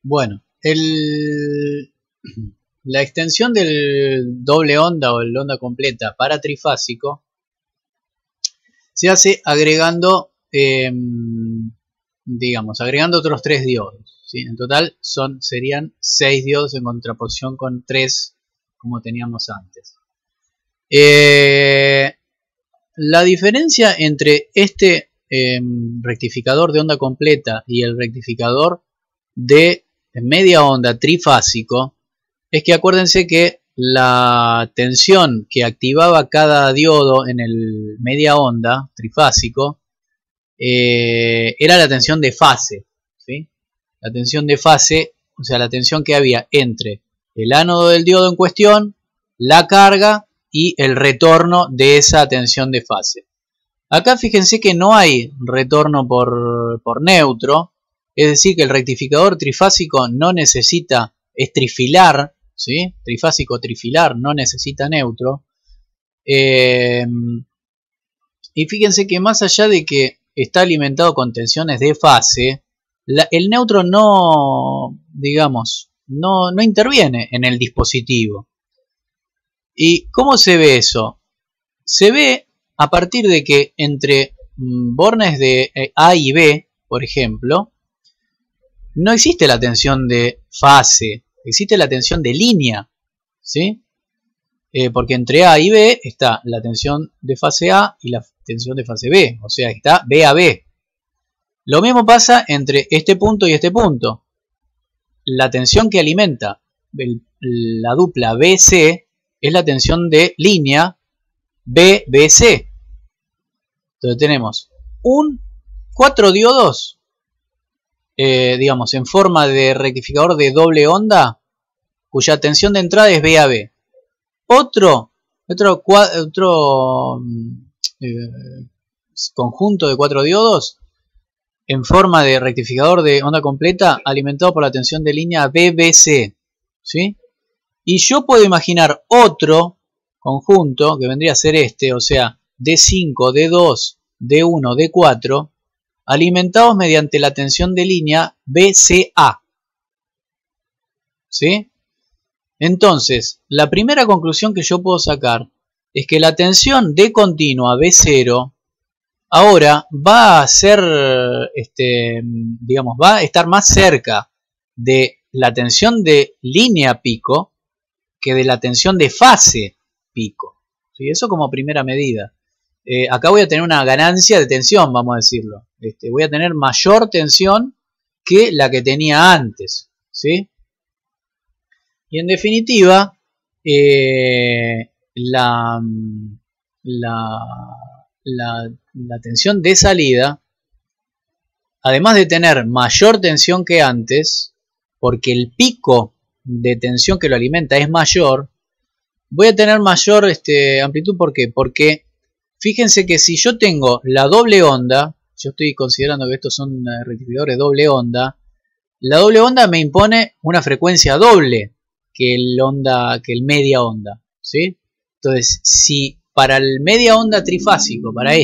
Bueno, la extensión del doble onda o el onda completa para trifásico se hace agregando, agregando otros 3 diodos, ¿sí? En total serían 6 diodos en contraposición con 3 como teníamos antes. La diferencia entre este rectificador de onda completa y el rectificador de media onda trifásico es que acuérdense que la tensión que activaba cada diodo en el media onda trifásico era la tensión de fase, ¿sí? La tensión de fase, o sea, la tensión que había entre el ánodo del diodo en cuestión, la carga y el retorno de esa tensión de fase. Acá fíjense que no hay retorno por neutro, es decir, que el rectificador trifásico no necesita, es trifilar, ¿sí? Trifásico trifilar, no necesita neutro. Y fíjense que más allá de que está alimentado con tensiones de fase, el neutro no interviene en el dispositivo. ¿Y cómo se ve eso? Se ve a partir de que entre bornes de A y B, por ejemplo, no existe la tensión de fase, existe la tensión de línea, ¿sí? Porque entre A y B está la tensión de fase A y la tensión de fase B, o sea, está B a B. Lo mismo pasa entre este punto y este punto. La tensión que alimenta la dupla BC es la tensión de línea BBC. Entonces tenemos 4 diodos, en forma de rectificador de doble onda, cuya tensión de entrada es BAB. Otro conjunto de 4 diodos en forma de rectificador de onda completa alimentado por la tensión de línea BBC, ¿sí? Y yo puedo imaginar otro conjunto que vendría a ser este, o sea, D5, D2, D1, D4, alimentados mediante la tensión de línea BCA, ¿sí? Entonces, la primera conclusión que yo puedo sacar es que la tensión D continua B0 ahora va a ser, va a estar más cerca de la tensión de línea pico que de la tensión de fase pico, ¿sí? Eso como primera medida. Acá voy a tener una ganancia de tensión, vamos a decirlo. Voy a tener mayor tensión que la que tenía antes, ¿sí? Y en definitiva, la tensión de salida, además de tener mayor tensión que antes, porque el pico de tensión que lo alimenta es mayor, voy a tener mayor amplitud. ¿Por qué? Porque fíjense que si yo tengo la doble onda, yo estoy considerando que estos son rectificadores doble onda, la doble onda me impone una frecuencia doble que el media onda, ¿sí? Entonces, si para el media onda trifásico, para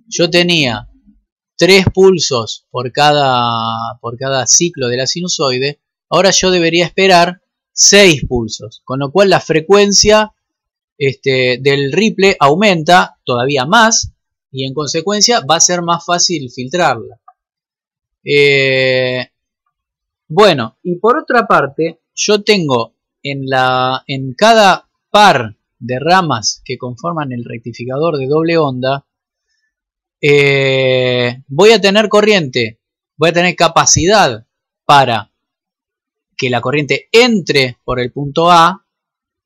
yo tenía 3 pulsos por cada ciclo de la sinusoide, ahora yo debería esperar 6 pulsos, con lo cual la frecuencia del ripple aumenta todavía más y en consecuencia va a ser más fácil filtrarla. Bueno, y por otra parte, yo tengo en cada par de ramas que conforman el rectificador de doble onda, voy a tener corriente, voy a tener capacidad para que la corriente entre por el punto A,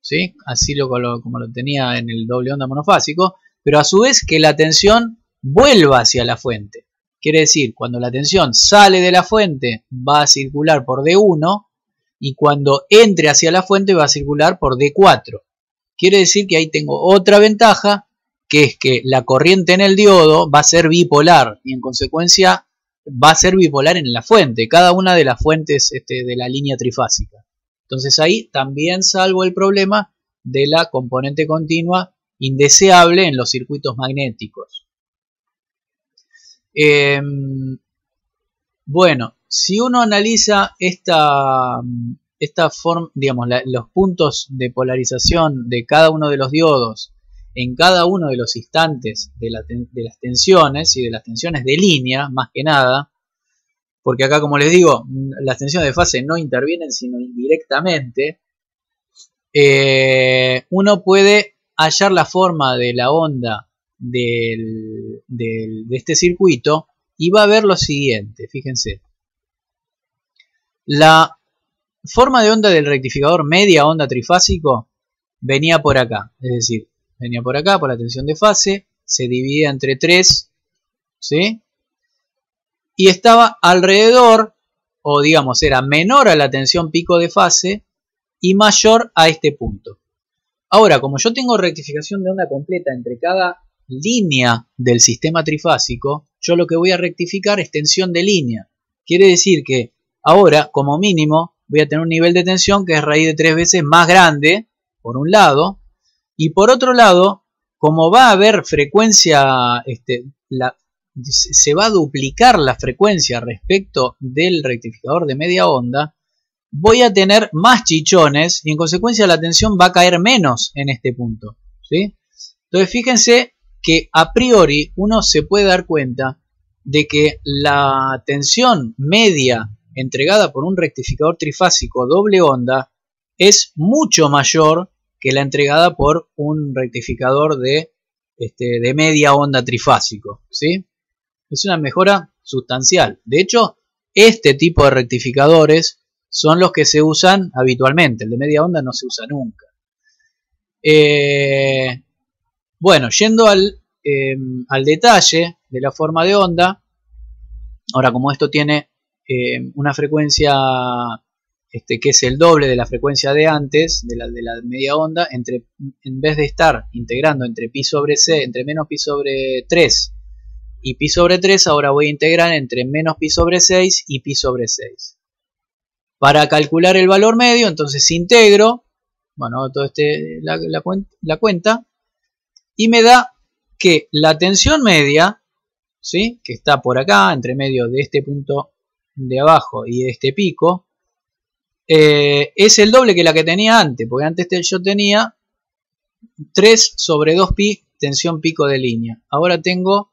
¿sí? Así como lo tenía en el doble onda monofásico, pero a su vez que la tensión vuelva hacia la fuente. Quiere decir, cuando la tensión sale de la fuente va a circular por D1 y cuando entre hacia la fuente va a circular por D4. Quiere decir que ahí tengo otra ventaja, que es que la corriente en el diodo va a ser bipolar y en consecuencia va a ser bipolar en la fuente, cada una de las fuentes de la línea trifásica. Entonces ahí también salvo el problema de la componente continua indeseable en los circuitos magnéticos. Bueno, si uno analiza esta forma, digamos, los puntos de polarización de cada uno de los diodos en cada uno de los instantes de las tensiones y de las tensiones de línea, más que nada, porque acá, como les digo, las tensiones de fase no intervienen sino indirectamente, uno puede hallar la forma de la onda de este circuito y va a ver lo siguiente, fíjense. La forma de onda del rectificador media onda trifásico venía por acá, es decir, venía por acá por la tensión de fase, se dividía entre 3, ¿sí? Y estaba alrededor, o digamos era menor a la tensión pico de fase y mayor a este punto. Ahora, como yo tengo rectificación de onda completa entre cada línea del sistema trifásico, yo lo que voy a rectificar es tensión de línea. Quiere decir que ahora, como mínimo, voy a tener un nivel de tensión que es raíz de 3 veces más grande, por un lado, y por otro lado, como va a haber frecuencia, se va a duplicar la frecuencia respecto del rectificador de media onda, voy a tener más chichones y en consecuencia la tensión va a caer menos en este punto, ¿sí? Entonces fíjense que a priori uno se puede dar cuenta de que la tensión media entregada por un rectificador trifásico doble onda es mucho mayor que la entregada por un rectificador de media onda trifásico, ¿sí? Es una mejora sustancial. De hecho, este tipo de rectificadores son los que se usan habitualmente. El de media onda no se usa nunca. Bueno, yendo al detalle de la forma de onda, ahora como esto tiene una frecuencia que es el doble de la frecuencia de antes, de la media onda, en vez de estar integrando entre pi sobre c, entre menos pi sobre 3 y pi sobre 3, ahora voy a integrar entre menos pi sobre 6 y pi sobre 6. Para calcular el valor medio, entonces integro, bueno, todo la cuenta, y me da que la tensión media, ¿sí?, que está por acá, entre medio de este punto de abajo y de este pico, es el doble que la que tenía antes, porque antes yo tenía 3 sobre 2pi tensión pico de línea. Ahora tengo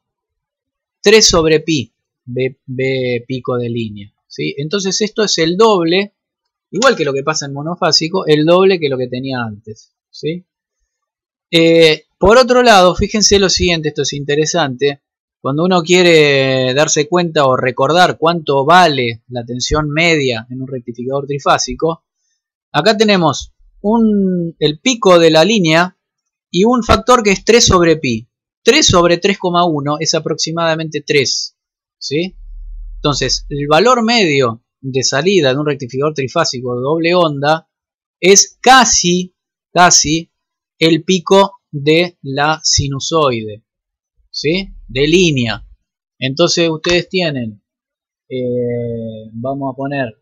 3 sobre pi, B pico de línea, ¿sí? Entonces esto es el doble, igual que lo que pasa en monofásico, el doble que lo que tenía antes, ¿sí? Por otro lado, fíjense lo siguiente, esto es interesante. Cuando uno quiere darse cuenta o recordar cuánto vale la tensión media en un rectificador trifásico, acá tenemos el pico de la línea y un factor que es 3 sobre pi. 3 sobre 3,1 es aproximadamente 3, ¿sí? Entonces, el valor medio de salida de un rectificador trifásico de doble onda es casi el pico de la sinusoide, ¿sí?, de línea. Entonces ustedes tienen, vamos a poner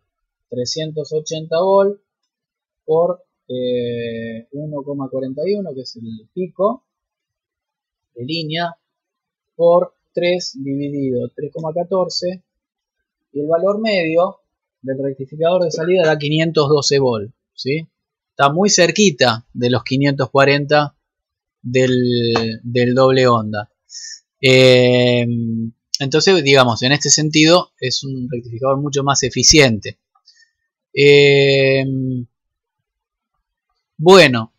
380 volt por 1,41, que es el pico de línea, por 3 dividido 3,14, y el valor medio del rectificador de salida da 512 volt, ¿sí? Está muy cerquita de los 540 del doble onda. Entonces, digamos, en este sentido es un rectificador mucho más eficiente. Bueno,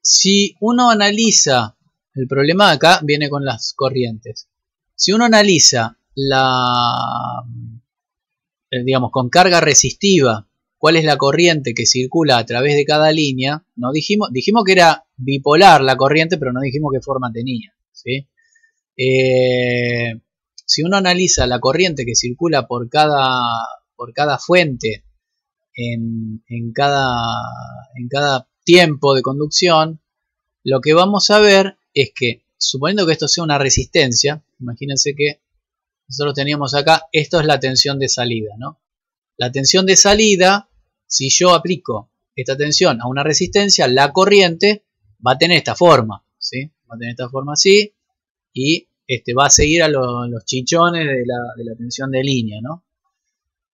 si uno analiza, el problema acá viene con las corrientes. Si uno analiza digamos, con carga resistiva, cuál es la corriente que circula a través de cada línea, no dijimos que era bipolar la corriente, pero no dijimos qué forma tenía, ¿sí? Si uno analiza la corriente que circula por cada fuente en cada tiempo de conducción, lo que vamos a ver es que, suponiendo que esto sea una resistencia, imagínense que nosotros teníamos acá, esto es la tensión de salida, ¿no? La tensión de salida, si yo aplico esta tensión a una resistencia, la corriente va a tener esta forma, ¿sí? Va a tener esta forma así y va a seguir a los chichones de la tensión de línea, ¿no?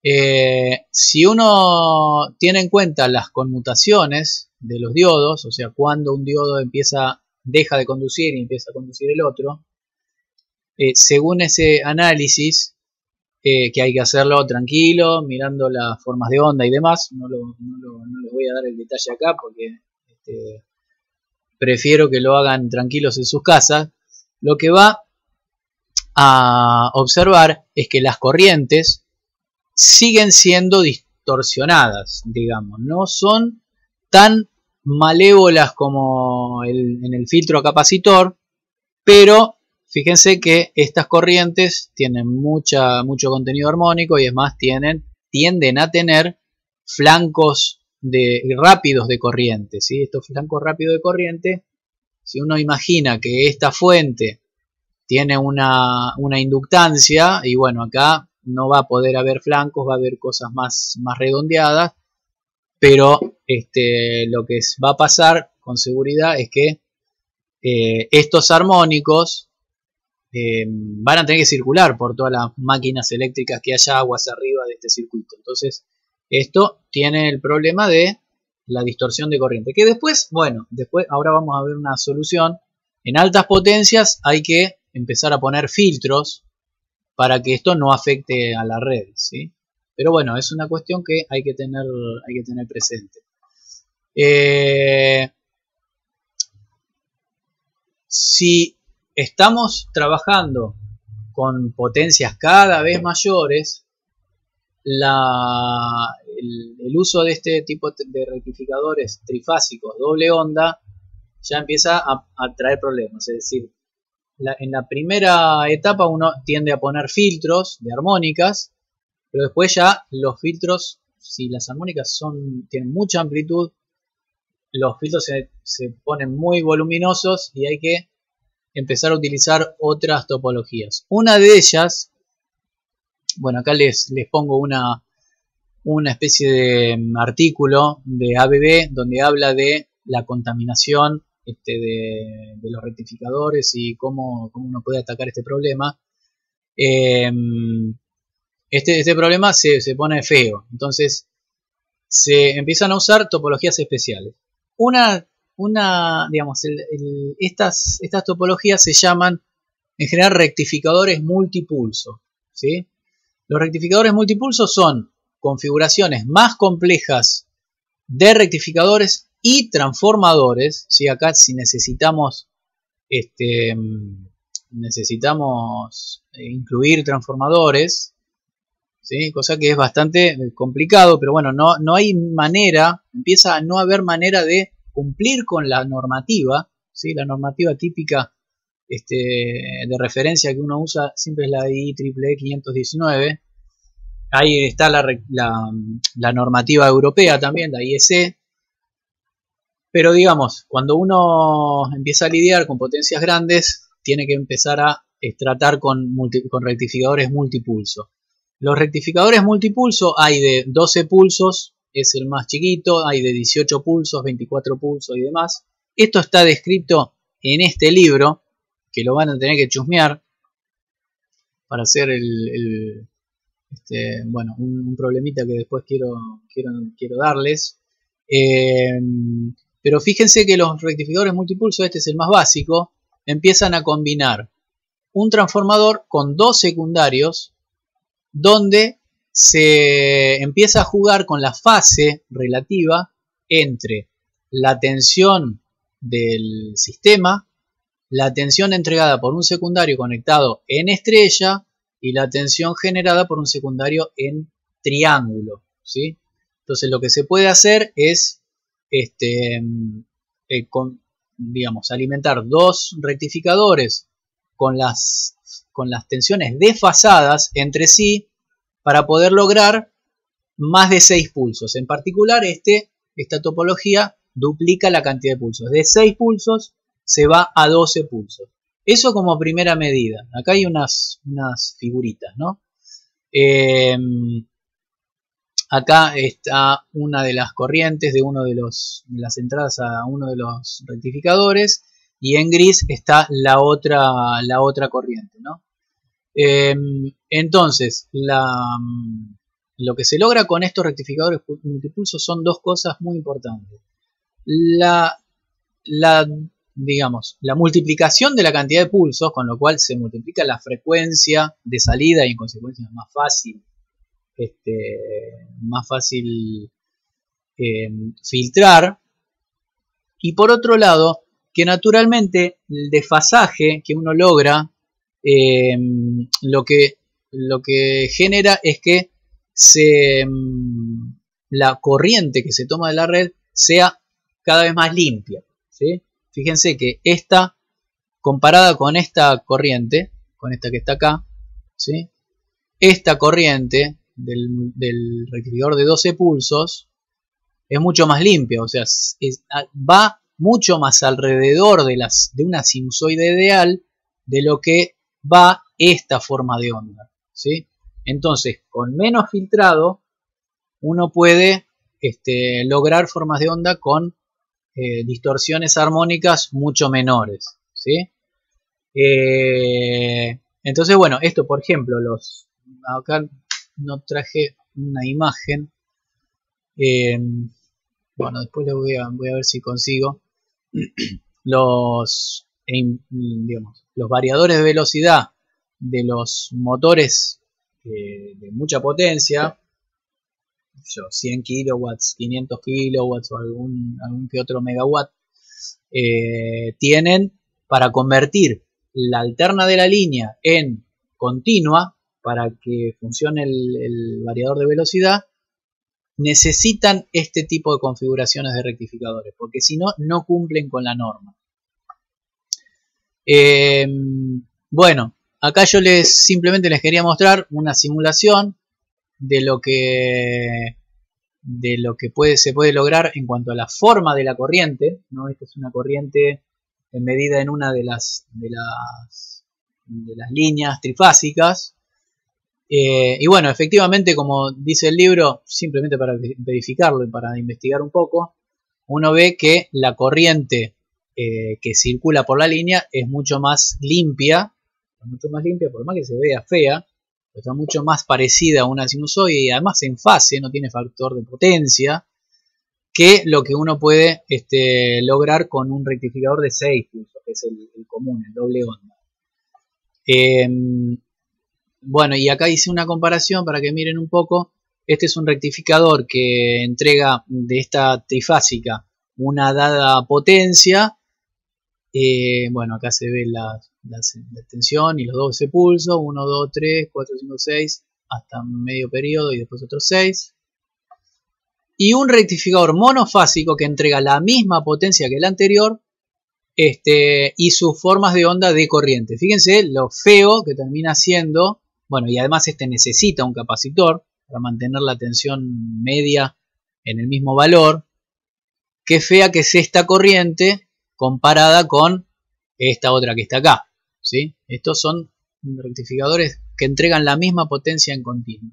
Si uno tiene en cuenta las conmutaciones de los diodos, o sea, cuando un diodo deja de conducir y empieza a conducir el otro, según ese análisis, que hay que hacerlo tranquilo, mirando las formas de onda y demás, no les voy a dar el detalle acá porque prefiero que lo hagan tranquilos en sus casas. Lo que va a observar es que las corrientes siguen siendo distorsionadas, digamos, no son tan malévolas como en el filtro capacitor, pero fíjense que estas corrientes tienen mucho contenido armónico y es más tienden a tener flancos rápidos de corriente, ¿sí? Estos flancos rápidos de corriente, si uno imagina que esta fuente tiene una inductancia, y bueno, acá no va a poder haber flancos, va a haber cosas más redondeadas, pero lo que va a pasar con seguridad es que estos armónicos van a tener que circular por todas las máquinas eléctricas que haya aguas arriba de este circuito. Entonces, esto tiene el problema de la distorsión de corriente, que después ahora vamos a ver una solución. En altas potencias hay que empezar a poner filtros para que esto no afecte a la red, ¿sí? Pero bueno, es una cuestión que hay que tener presente. Si estamos trabajando con potencias cada vez mayores, el uso de este tipo de rectificadores trifásicos doble onda ya empieza a traer problemas. Es decir, en la primera etapa uno tiende a poner filtros de armónicas, pero después ya los filtros, si las armónicas tienen mucha amplitud, los filtros se ponen muy voluminosos y hay que empezar a utilizar otras topologías. Una de ellas, bueno, acá les pongo una especie de artículo de ABB donde habla de la contaminación de los rectificadores y cómo uno puede atacar este problema. Este problema se pone feo, entonces se empiezan a usar topologías especiales. Estas topologías se llaman en general rectificadores multipulso, ¿sí? Los rectificadores multipulso son configuraciones más complejas de rectificadores y transformadores, ¿sí? Acá si necesitamos incluir transformadores, ¿sí? Cosa que es bastante complicado, pero bueno, no hay manera, empieza a no haber manera de cumplir con la normativa, ¿sí? La normativa típica de referencia que uno usa siempre es la IEEE 519. Ahí está la normativa europea también, la IEC. Pero digamos, cuando uno empieza a lidiar con potencias grandes, tiene que empezar a tratar con rectificadores multipulso. Los rectificadores multipulso hay de 12 pulsos, es el más chiquito, hay de 18 pulsos, 24 pulsos y demás. Esto está descrito en este libro, que lo van a tener que chusmear para hacer un problemita que después quiero darles. Pero fíjense que los rectificadores multipulso, este es el más básico, empiezan a combinar un transformador con dos secundarios, donde se empieza a jugar con la fase relativa entre la tensión del sistema, la tensión entregada por un secundario conectado en estrella y la tensión generada por un secundario en triángulo, ¿sí? Entonces lo que se puede hacer es alimentar dos rectificadores con las tensiones desfasadas entre sí para poder lograr más de 6 pulsos. En particular, esta topología duplica la cantidad de pulsos. De 6 pulsos se va a 12 pulsos. Eso como primera medida. Acá hay unas figuritas, ¿no? Acá está una de las corrientes de las entradas a uno de los rectificadores y en gris está la otra corriente, ¿no? Entonces, la lo que se logra con estos rectificadores multipulsos son dos cosas muy importantes. Digamos, la multiplicación de la cantidad de pulsos, con lo cual se multiplica la frecuencia de salida y en consecuencia es más fácil filtrar. Y por otro lado, que naturalmente el desfasaje que uno logra, lo que genera es que la corriente que se toma de la red sea cada vez más limpia, ¿sí? Fíjense que esta, comparada con esta corriente, con esta que está acá, ¿sí? Esta corriente del rectificador de 12 pulsos es mucho más limpia, o sea, va mucho más alrededor de una sinusoide ideal de lo que va esta forma de onda, ¿sí? Entonces, con menos filtrado, uno puede lograr formas de onda con distorsiones armónicas mucho menores, ¿sí? Entonces, bueno, esto, por ejemplo, acá no traje una imagen. Bueno, después voy a ver si consigo los variadores de velocidad de los motores de mucha potencia, 100 kilowatts, 500 kilowatts o algún que otro megawatt, tienen, para convertir la alterna de la línea en continua para que funcione el variador de velocidad, necesitan este tipo de configuraciones de rectificadores, porque si no, no cumplen con la norma. Bueno, acá yo simplemente les quería mostrar una simulación de lo que se puede lograr en cuanto a la forma de la corriente, ¿no? Esta es una corriente medida en una de las líneas trifásicas. Y bueno, efectivamente, como dice el libro, simplemente para verificarlo y para investigar un poco, uno ve que la corriente que circula por la línea es mucho más limpia, por más que se vea fea, está mucho más parecida a una sinusoide y además en fase, no tiene factor de potencia, que lo que uno puede lograr con un rectificador de 6 pulsos, que es el común, el doble onda. Bueno, y acá hice una comparación para que miren un poco. Este es un rectificador que entrega de esta trifásica una dada potencia. Bueno, acá se ve la tensión y los 12 pulsos, 1, 2, 3, 4, 5, 6, hasta medio periodo y después otros 6. Y un rectificador monofásico que entrega la misma potencia que el anterior, y sus formas de onda de corriente. Fíjense lo feo que termina siendo. Bueno, y además necesita un capacitor para mantener la tensión media en el mismo valor. Qué fea que es esta corriente comparada con esta otra que está acá, ¿sí? Estos son rectificadores que entregan la misma potencia en continuo.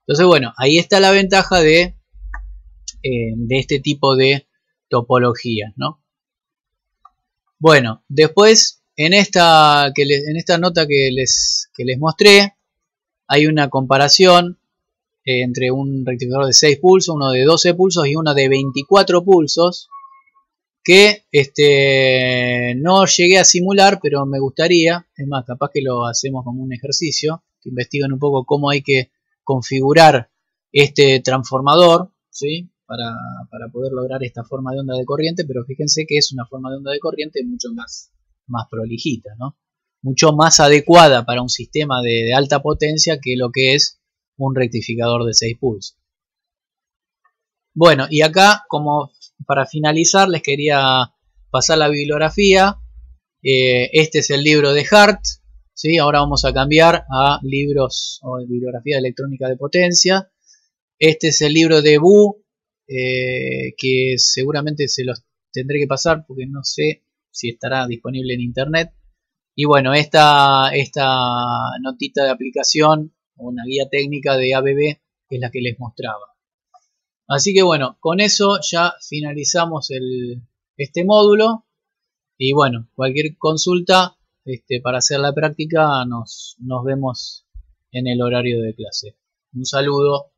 Entonces, bueno, ahí está la ventaja de este tipo de topologías, ¿no? Bueno, después en esta nota que les mostré, hay una comparación entre un rectificador de 6 pulsos, uno de 12 pulsos y uno de 24 pulsos, que no llegué a simular, pero me gustaría, es más, capaz que lo hacemos como un ejercicio, que investiguen un poco cómo hay que configurar este transformador, ¿sí? Para poder lograr esta forma de onda de corriente, pero fíjense que es una forma de onda de corriente mucho más prolijita, ¿no? Mucho más adecuada para un sistema de alta potencia que lo que es un rectificador de 6 pulsos. Bueno, y acá, como para finalizar, les quería pasar la bibliografía. Este es el libro de Hart, ¿sí? Ahora vamos a cambiar a libros o bibliografía electrónica de potencia. Este es el libro de Wu, que seguramente se los tendré que pasar porque no sé si estará disponible en internet. Y bueno, esta notita de aplicación o una guía técnica de ABB es la que les mostraba. Así que bueno, con eso ya finalizamos este módulo. Y bueno, cualquier consulta para hacer la práctica nos vemos en el horario de clase. Un saludo.